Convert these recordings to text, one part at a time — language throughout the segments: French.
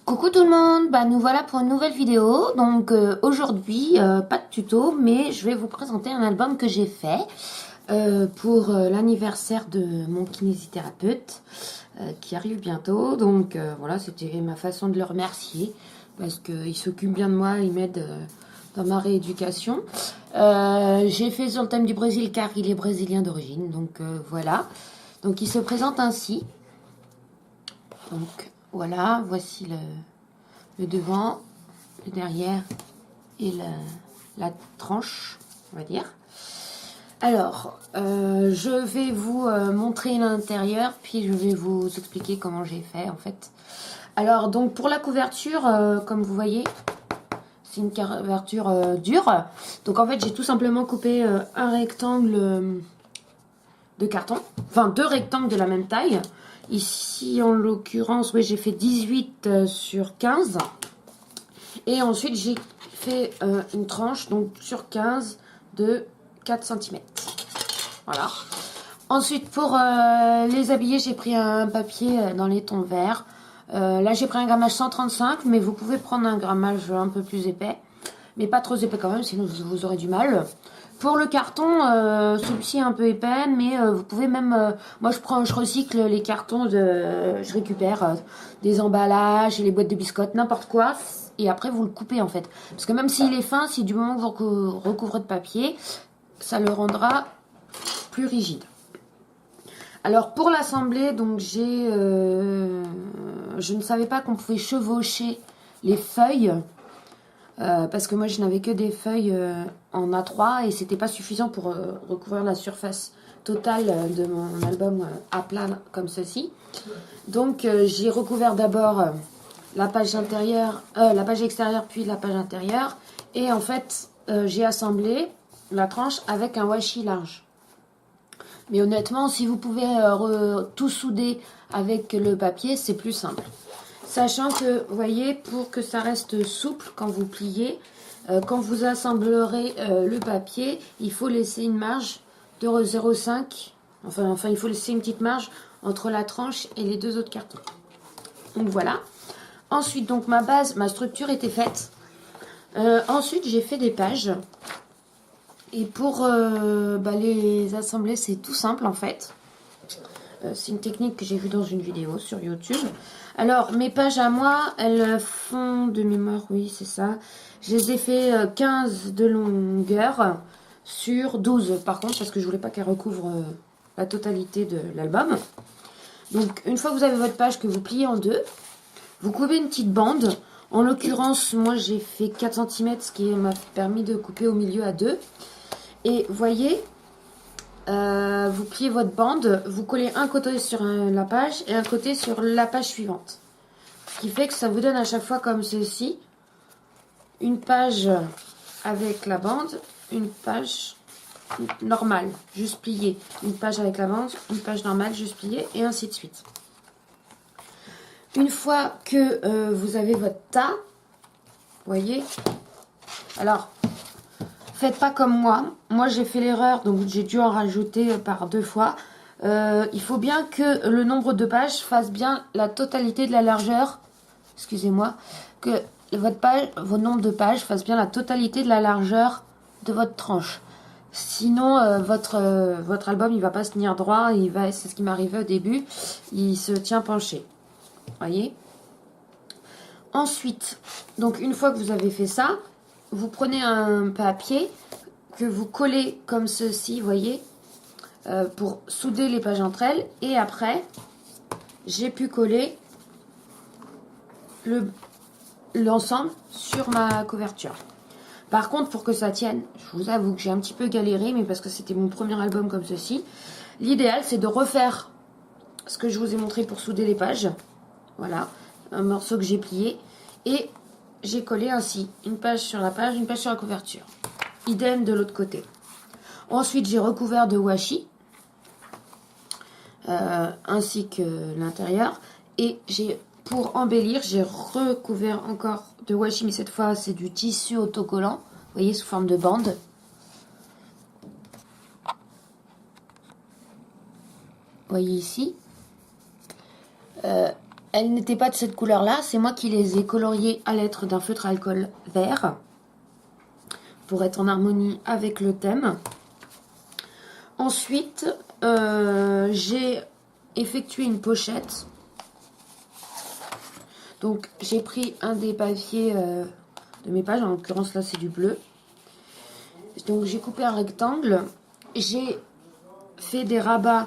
Coucou tout le monde, nous voilà pour une nouvelle vidéo. Donc aujourd'hui, pas de tuto, mais je vais vous présenter un album que j'ai fait pour l'anniversaire de mon kinésithérapeute qui arrive bientôt. Donc voilà, c'était ma façon de le remercier parce qu'il s'occupe bien de moi, il m'aide dans ma rééducation. J'ai fait sur le thème du Brésil car il est brésilien d'origine, donc voilà. Donc il se présente ainsi. Donc voilà, voici le devant, le derrière et la tranche, on va dire. Alors, je vais vous montrer l'intérieur, puis je vais vous expliquer comment j'ai fait en fait. Alors, donc pour la couverture, comme vous voyez, c'est une couverture dure. Donc en fait, j'ai tout simplement coupé un rectangle de carton, enfin 2 rectangles de la même taille. Ici, en l'occurrence, oui, j'ai fait 18 sur 15. Et ensuite, j'ai fait une tranche, donc sur 15 de 4 cm. Voilà. Ensuite, pour les habiller, j'ai pris un papier dans les tons verts. Là, j'ai pris un grammage 135, mais vous pouvez prendre un grammage un peu plus épais. Mais pas trop épais quand même, sinon vous aurez du mal. Pour le carton, celui-ci est un peu épais, mais vous pouvez même... moi, je recycle les cartons, je récupère des emballages, les boîtes de biscottes, n'importe quoi. Et après, vous le coupez, en fait. Parce que même s'il est fin, si du moment que vous recouvrez de papier, ça le rendra plus rigide. Alors, pour l'assembler, donc je ne savais pas qu'on pouvait chevaucher les feuilles. Parce que moi je n'avais que des feuilles en A3 et c'était pas suffisant pour recouvrir la surface totale de mon album à plat comme ceci. Donc j'ai recouvert d'abord la page intérieure, la page extérieure puis la page intérieure et en fait j'ai assemblé la tranche avec un washi large. Mais honnêtement, si vous pouvez tout souder avec le papier, c'est plus simple. Sachant que, vous voyez, pour que ça reste souple quand vous pliez, quand vous assemblerez le papier, il faut laisser une marge de 0,5. Enfin, il faut laisser une petite marge entre la tranche et les deux autres cartons. Donc voilà. Ensuite, donc ma structure était faite. Ensuite, j'ai fait des pages. Et pour les assembler, c'est tout simple en fait. C'est une technique que j'ai vue dans une vidéo sur YouTube. Alors, mes pages à moi, elles font de mémoire, oui, c'est ça. Je les ai fait 15 de longueur sur 12, par contre, parce que je voulais pas qu'elles recouvrent la totalité de l'album. Donc, une fois que vous avez votre page que vous pliez en deux, vous coupez une petite bande. En l'occurrence, moi, j'ai fait 4 cm, ce qui m'a permis de couper au milieu à 2. Et vous voyez... vous pliez votre bande, vous collez un côté sur la page et un côté sur la page suivante. Ce qui fait que ça vous donne à chaque fois comme ceci, une page avec la bande, une page normale, juste pliée. Une page avec la bande, une page normale, juste pliée et ainsi de suite. Une fois que vous avez votre tas, vous voyez, alors... Faites pas comme moi. Moi, j'ai fait l'erreur, donc j'ai dû en rajouter par 2 fois. Il faut bien que le nombre de pages fasse bien la totalité de la largeur. Excusez-moi. Que votre nombre de pages fasse bien la totalité de la largeur de votre tranche. Sinon, votre album, il va pas se tenir droit. C'est ce qui m'arrivait au début. Il se tient penché. Voyez. Ensuite, donc une fois que vous avez fait ça, vous prenez un papier que vous collez comme ceci, vous voyez, pour souder les pages entre elles. Et après, j'ai pu coller l'ensemble sur ma couverture. Par contre, pour que ça tienne, je vous avoue que j'ai un petit peu galéré, mais parce que c'était mon premier album comme ceci. L'idéal, c'est de refaire ce que je vous ai montré pour souder les pages. Voilà, un morceau que j'ai plié. Et j'ai collé ainsi, une page sur la page, une page sur la couverture. Idem de l'autre côté. Ensuite, j'ai recouvert de washi, ainsi que l'intérieur. Et pour embellir, j'ai recouvert encore de washi, mais cette fois, c'est du tissu autocollant. Vous voyez, sous forme de bande. Vous voyez ici. elles n'étaient pas de cette couleur-là. C'est moi qui les ai coloriées à l'aide d'un feutre à alcool vert pour être en harmonie avec le thème. Ensuite, j'ai effectué une pochette. Donc, j'ai pris un des papiers de mes pages. En l'occurrence, là, c'est du bleu. Donc, j'ai coupé un rectangle. J'ai fait des rabats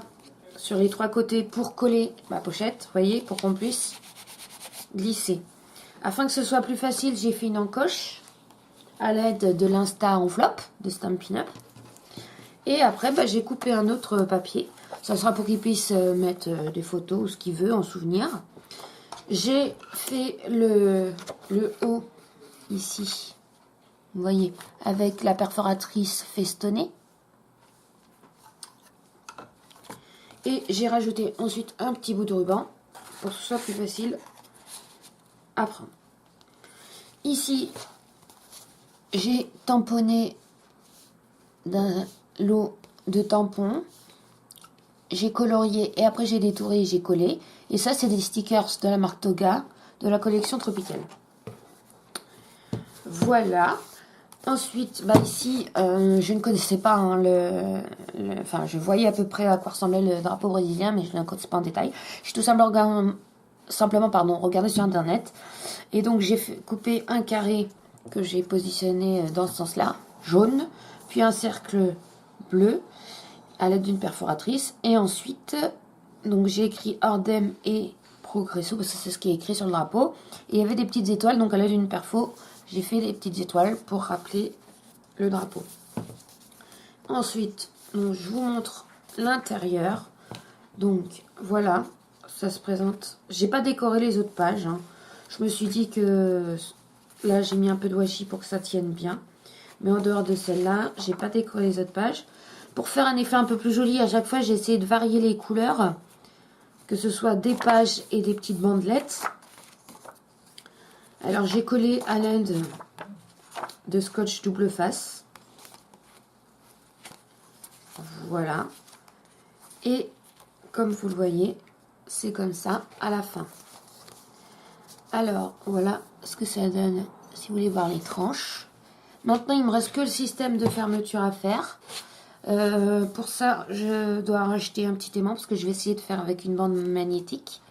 sur les 3 côtés pour coller ma pochette, vous voyez, pour qu'on puisse glisser. Afin que ce soit plus facile, j'ai fait une encoche à l'aide de l'Insta Enveloppe de Stampin' Up. Et après, j'ai coupé un autre papier. Ça sera pour qu'il puisse mettre des photos ou ce qu'il veut en souvenir. J'ai fait le haut ici, vous voyez, avec la perforatrice festonnée. Et j'ai rajouté ensuite un petit bout de ruban pour que ce soit plus facile à prendre. Ici, j'ai tamponné d'un lot de tampons. J'ai colorié et après j'ai détouré et j'ai collé. Et ça, c'est des stickers de la marque Toga de la collection tropicale. Voilà. Ensuite, ici, je ne connaissais pas enfin, je voyais à peu près à quoi ressemblait le drapeau brésilien, mais je ne connaissais pas en détail. J'ai tout simplement regardé sur internet. Et donc, j'ai coupé un carré que j'ai positionné dans ce sens-là, jaune, puis un cercle bleu à l'aide d'une perforatrice. Et ensuite, donc j'ai écrit Ordem et Progresso, parce que c'est ce qui est écrit sur le drapeau. Et il y avait des petites étoiles, donc à l'aide d'une perfo, j'ai fait des petites étoiles pour rappeler le drapeau. Ensuite, donc, je vous montre l'intérieur. Donc voilà, ça se présente. J'ai pas décoré les autres pages. Je me suis dit que là j'ai mis un peu de washi pour que ça tienne bien. Mais en dehors de celle-là, j'ai pas décoré les autres pages. Pour faire un effet un peu plus joli, à chaque fois j'ai essayé de varier les couleurs. Que ce soit des pages et des petites bandelettes. Alors j'ai collé à l'aide de scotch double face. Voilà. Et comme vous le voyez, c'est comme ça à la fin. Alors voilà ce que ça donne si vous voulez voir les tranches. Maintenant il me reste que le système de fermeture à faire. Pour ça je dois racheter un petit aimant parce que je vais essayer de faire avec une bande magnétique.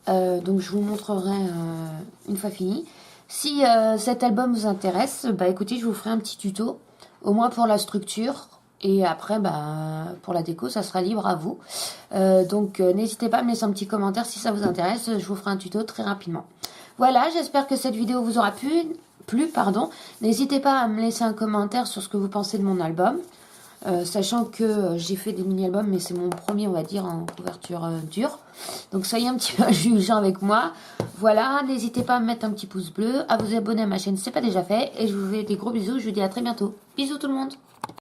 Donc je vous montrerai une fois fini. Si cet album vous intéresse, écoutez, je vous ferai un petit tuto, au moins pour la structure, et après, pour la déco, ça sera libre à vous. Donc n'hésitez pas à me laisser un petit commentaire si ça vous intéresse, je vous ferai un tuto très rapidement. Voilà, j'espère que cette vidéo vous aura plu. N'hésitez pas à me laisser un commentaire sur ce que vous pensez de mon album. Sachant que j'ai fait des mini-albums, mais c'est mon premier, on va dire, en couverture dure. Donc soyez un petit peu indulgents avec moi. Voilà, n'hésitez pas à me mettre un petit pouce bleu, à vous abonner à ma chaîne si ce n'est pas déjà fait. Et je vous fais des gros bisous, je vous dis à très bientôt. Bisous tout le monde!